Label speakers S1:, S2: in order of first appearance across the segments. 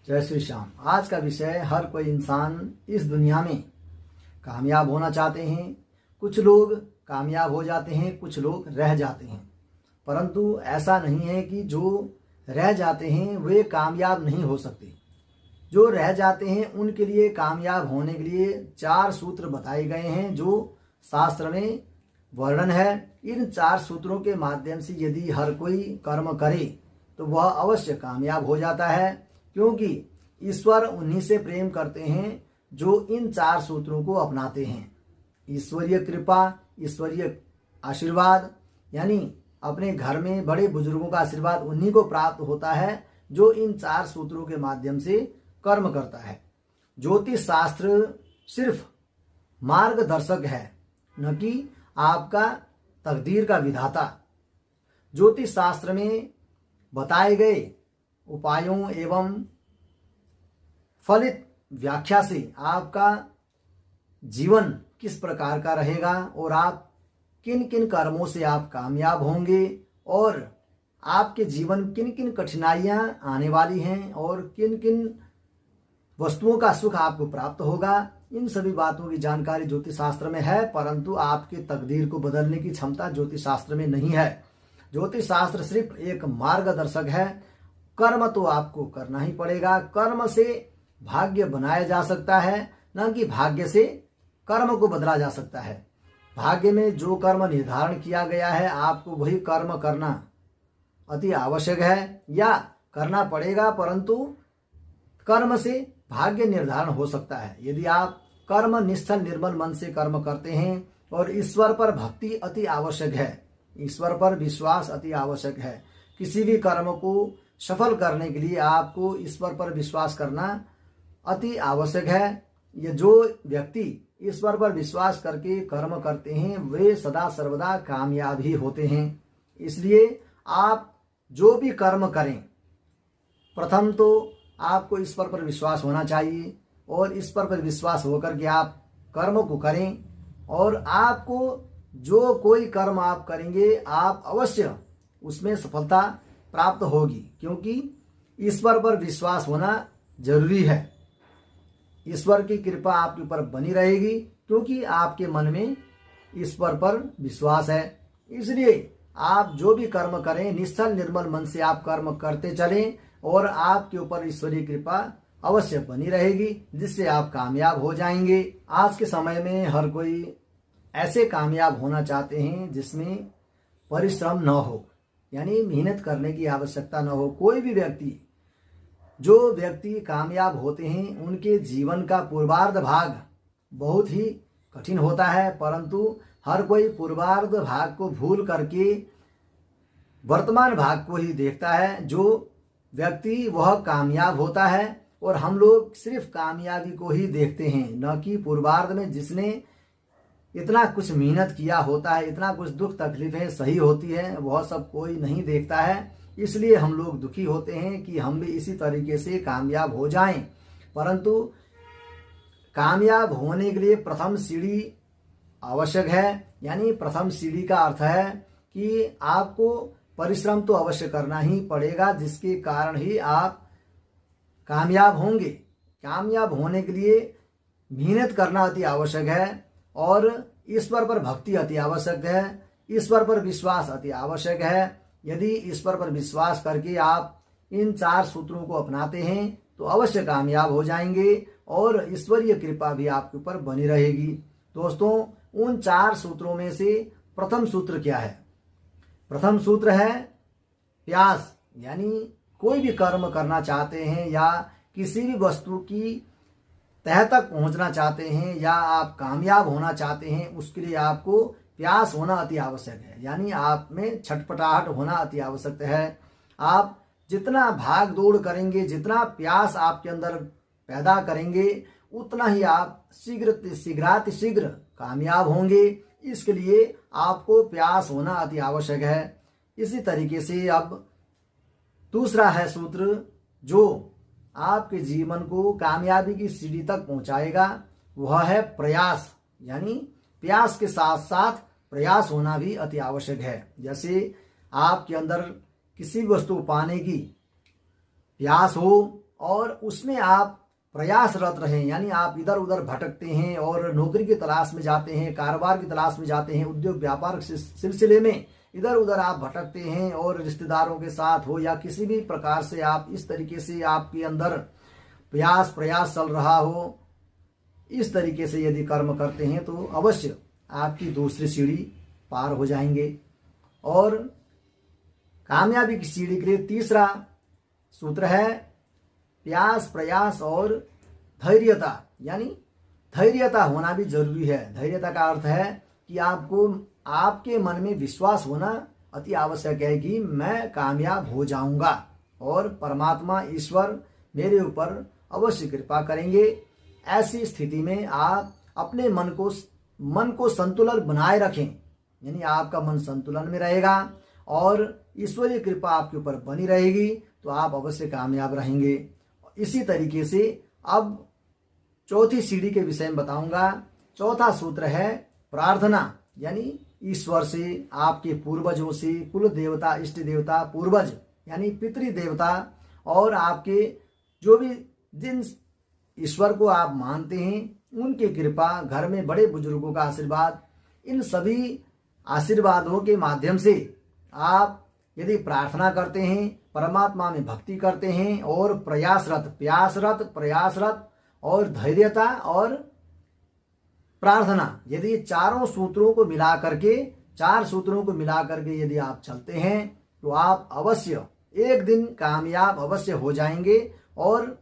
S1: जय श्री श्याम। आज का विषय, हर कोई इंसान इस दुनिया में कामयाब होना चाहते हैं। कुछ लोग कामयाब हो जाते हैं, कुछ लोग रह जाते हैं, परंतु ऐसा नहीं है कि जो रह जाते हैं वे कामयाब नहीं हो सकते। जो रह जाते हैं उनके लिए कामयाब होने के लिए 4 सूत्र बताए गए हैं जो शास्त्र में वर्णन है। इन 4 सूत्रों के माध्यम से यदि हर कोई कर्म करे तो वह अवश्य कामयाब हो जाता है, क्योंकि ईश्वर उन्हीं से प्रेम करते हैं जो इन 4 सूत्रों को अपनाते हैं। ईश्वरीय कृपा, ईश्वरीय आशीर्वाद, यानी अपने घर में बड़े बुजुर्गों का आशीर्वाद उन्हीं को प्राप्त होता है जो इन 4 सूत्रों के माध्यम से कर्म करता है। ज्योतिष शास्त्र सिर्फ मार्गदर्शक है, न कि आपका तकदीर का विधाता। ज्योतिष शास्त्र में बताए गए उपायों एवं फलित व्याख्या से आपका जीवन किस प्रकार का रहेगा और आप किन किन कर्मों से आप कामयाब होंगे और आपके जीवन किन किन कठिनाइयां आने वाली हैं और किन किन वस्तुओं का सुख आपको प्राप्त होगा, इन सभी बातों की जानकारी ज्योतिष शास्त्र में है। परंतु आपके तकदीर को बदलने की क्षमता ज्योतिष शास्त्र में नहीं है। ज्योतिष शास्त्र सिर्फ एक मार्गदर्शक है। कर्म तो आपको करना ही पड़ेगा। कर्म से भाग्य बनाया जा सकता है, न कि भाग्य से कर्म को बदला जा सकता है। भाग्य में जो कर्म निर्धारण किया गया है आपको वही कर्म करना अति आवश्यक है या करना पड़ेगा, परंतु कर्म से भाग्य निर्धारण हो सकता है। यदि आप कर्म निश्चल निर्मल मन से कर्म करते हैं और ईश्वर पर भक्ति अति आवश्यक है, ईश्वर पर विश्वास अति आवश्यक है। किसी भी कर्म को सफल करने के लिए आपको ईश्वर पर विश्वास करना अति आवश्यक है। ये जो व्यक्ति ईश्वर पर विश्वास करके कर्म करते हैं वे सदा सर्वदा कामयाब ही होते हैं। इसलिए आप जो भी कर्म करें, प्रथम तो आपको ईश्वर पर विश्वास होना चाहिए और ईश्वर पर विश्वास होकर के आप कर्म को करें। और आपको जो कोई कर्म आप करेंगे आप अवश्य उसमें सफलता प्राप्त होगी, क्योंकि ईश्वर पर विश्वास होना जरूरी है। ईश्वर की कृपा आपके ऊपर बनी रहेगी क्योंकि आपके मन में ईश्वर पर विश्वास है। इसलिए आप जो भी कर्म करें निश्चल निर्मल मन से आप कर्म करते चलें और आपके ऊपर ईश्वरीय कृपा अवश्य बनी रहेगी, जिससे आप कामयाब हो जाएंगे। आज के समय में हर कोई ऐसे कामयाब होना चाहते हैं जिसमें परिश्रम न हो, यानी मेहनत करने की आवश्यकता न हो। कोई भी व्यक्ति, जो व्यक्ति कामयाब होते हैं उनके जीवन का पूर्वार्ध भाग बहुत ही कठिन होता है, परंतु हर कोई पूर्वार्ध भाग को भूल करके वर्तमान भाग को ही देखता है। जो व्यक्ति वह कामयाब होता है और हम लोग सिर्फ कामयाबी को ही देखते हैं, न कि पूर्वार्ध में जिसने इतना कुछ मेहनत किया होता है, इतना कुछ दुख तकलीफें सही होती है, वह सब कोई नहीं देखता है। इसलिए हम लोग दुखी होते हैं कि हम भी इसी तरीके से कामयाब हो जाएं। परंतु कामयाब होने के लिए प्रथम सीढ़ी आवश्यक है, यानी प्रथम सीढ़ी का अर्थ है कि आपको परिश्रम तो अवश्य करना ही पड़ेगा, जिसके कारण ही आप कामयाब होंगे। कामयाब होने के लिए मेहनत करना अति आवश्यक है और ईश्वर पर भक्ति अति आवश्यक है, ईश्वर पर विश्वास अति आवश्यक है। यदि ईश्वर पर विश्वास करके आप इन 4 सूत्रों को अपनाते हैं तो अवश्य कामयाब हो जाएंगे और ईश्वरीय कृपा भी आपके ऊपर बनी रहेगी। दोस्तों, उन 4 सूत्रों में से प्रथम सूत्र क्या है? प्रथम सूत्र है प्यास, यानी कोई भी कर्म करना चाहते हैं या किसी भी वस्तु की तह तक पहुंचना चाहते हैं या आप कामयाब होना चाहते हैं, उसके लिए आपको प्यास होना अति आवश्यक है, यानी आप में छटपटाहट होना अति आवश्यक है। आप जितना भाग दौड़ करेंगे, जितना प्यास आपके अंदर पैदा करेंगे, उतना ही आप शीघ्र कामयाब होंगे। इसके लिए आपको प्यास होना अति आवश्यक है। इसी तरीके से अब दूसरा है सूत्र जो आपके जीवन को कामयाबी की सीढ़ी तक पहुंचाएगा, वह है प्रयास, यानी प्यास के साथ साथ प्रयास होना भी अति आवश्यक है। जैसे आपके अंदर किसी भी वस्तु पाने की प्यास हो और उसमें आप प्रयासरत रहें, यानी आप इधर उधर भटकते हैं और नौकरी की तलाश में जाते हैं, कारोबार की तलाश में जाते हैं, उद्योग व्यापार के सिलसिले में इधर उधर आप भटकते हैं और रिश्तेदारों के साथ हो या किसी भी प्रकार से आप इस तरीके से आपके अंदर प्रयास चल रहा हो, इस तरीके से यदि कर्म करते हैं तो अवश्य आपकी दूसरी सीढ़ी पार हो जाएंगे। और कामयाबी की सीढ़ी के लिए तीसरा सूत्र है प्यास, प्रयास और धैर्यता, यानी धैर्यता होना भी जरूरी है। धैर्यता का अर्थ है कि आपको आपके मन में विश्वास होना अति आवश्यक है कि मैं कामयाब हो जाऊंगा और परमात्मा ईश्वर मेरे ऊपर अवश्य कृपा करेंगे। ऐसी स्थिति में आप अपने मन को संतुलन बनाए रखें, यानी आपका मन संतुलन में रहेगा और ईश्वरीय कृपा आपके ऊपर बनी रहेगी तो आप अवश्य कामयाब रहेंगे। इसी तरीके से अब चौथी सीढ़ी के विषय में बताऊंगा। चौथा सूत्र है प्रार्थना, यानी ईश्वर से, आपके पूर्वजों से, कुल देवता, इष्ट देवता, पूर्वज यानी पितृ देवता और आपके जो भी जिन ईश्वर को आप मानते हैं उनकी कृपा, घर में बड़े बुजुर्गों का आशीर्वाद, इन सभी आशीर्वादों के माध्यम से आप यदि प्रार्थना करते हैं, परमात्मा में भक्ति करते हैं और प्रयासरत और धैर्यता और प्रार्थना, यदि चार सूत्रों को मिला करके यदि आप चलते हैं तो आप अवश्य एक दिन कामयाब अवश्य हो जाएंगे और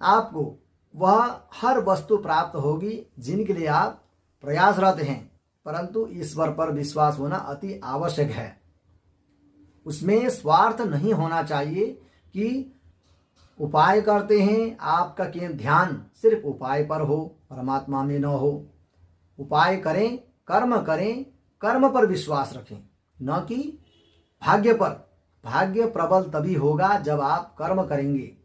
S1: आपको वह हर वस्तु प्राप्त होगी जिनके लिए आप प्रयासरत हैं। परंतु ईश्वर पर विश्वास होना अति आवश्यक है। उसमें स्वार्थ नहीं होना चाहिए कि उपाय करते हैं, आपका ध्यान सिर्फ उपाय पर हो, परमात्मा में न हो। उपाय करें, कर्म पर विश्वास रखें, न कि भाग्य पर। भाग्य प्रबल तभी होगा जब आप कर्म करेंगे।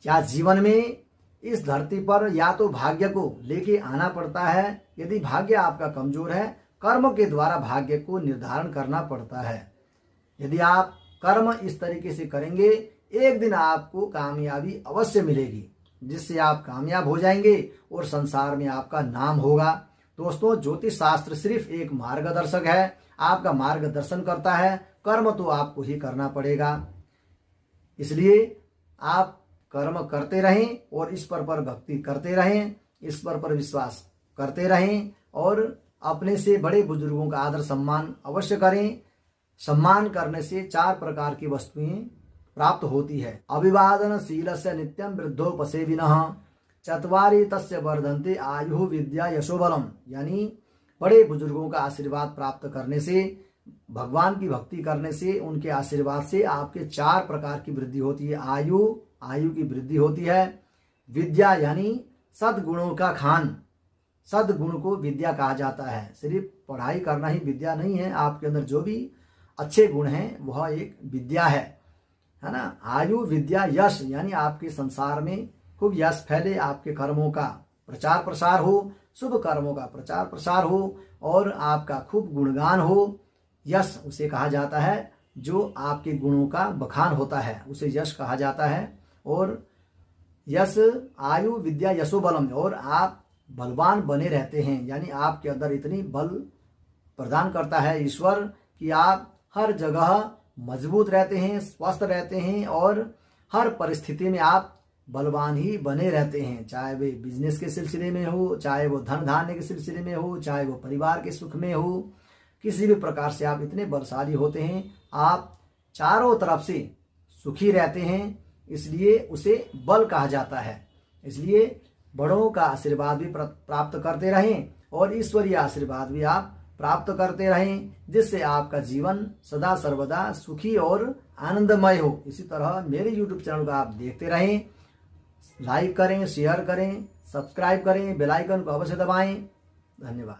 S1: क्या जीवन में इस धरती पर या तो भाग्य को लेके आना पड़ता है, यदि भाग्य आपका कमजोर है कर्म के द्वारा भाग्य को निर्धारण करना पड़ता है। यदि आप कर्म इस तरीके से करेंगे एक दिन आपको कामयाबी अवश्य मिलेगी, जिससे आप कामयाब हो जाएंगे और संसार में आपका नाम होगा। दोस्तों, ज्योतिष शास्त्र सिर्फ एक मार्गदर्शक है, आपका मार्गदर्शन करता है, कर्म तो आपको ही करना पड़ेगा। इसलिए आप कर्म करते रहें और ईश्वर पर भक्ति करते रहें, ईश्वर पर विश्वास करते रहें और अपने से बड़े बुजुर्गों का आदर सम्मान अवश्य करें। सम्मान करने से 4 प्रकार की वस्तुएं प्राप्त होती है। अभिवादनशीलस्य नित्यं वृद्धोपसेविनः, चत्वारि तस्य वर्धन्ते आयु विद्या यशोबलम, यानी बड़े बुजुर्गों का आशीर्वाद प्राप्त करने से, भगवान की भक्ति करने से, उनके आशीर्वाद से आपके 4 प्रकार की वृद्धि होती है। आयु की वृद्धि होती है। विद्या यानी सद्गुणों का खान, सद्गुण को विद्या कहा जाता है। सिर्फ पढ़ाई करना ही विद्या नहीं है, आपके अंदर जो भी अच्छे गुण हैं वह एक विद्या है ना। आयु, विद्या, यश, यानी आपके संसार में खूब यश फैले, आपके कर्मों का प्रचार प्रसार हो, शुभ कर्मों का प्रचार प्रसार हो और आपका खूब गुणगान हो। यश उसे कहा जाता है जो आपके गुणों का बखान होता है, उसे यश कहा जाता है। और यश, आयु, विद्या, यशोबलम, और आप बलवान बने रहते हैं, यानी आपके अंदर इतनी बल प्रदान करता है ईश्वर कि आप हर जगह मजबूत रहते हैं, स्वस्थ रहते हैं और हर परिस्थिति में आप बलवान ही बने रहते हैं, चाहे वे बिजनेस के सिलसिले में हो, चाहे वो धन धान्य के सिलसिले में हो, चाहे वो परिवार के सुख में हो, किसी भी प्रकार से आप इतने बलशाली होते हैं, आप चारों तरफ से सुखी रहते हैं, इसलिए उसे बल कहा जाता है। इसलिए बड़ों का आशीर्वाद भी प्राप्त करते रहें और ईश्वरीय आशीर्वाद भी आप प्राप्त करते रहें, जिससे आपका जीवन सदा सर्वदा सुखी और आनंदमय हो। इसी तरह मेरे YouTube चैनल को आप देखते रहें, लाइक करें, शेयर करें, सब्सक्राइब करें, बेल आइकन को अवश्य दबाएं। धन्यवाद।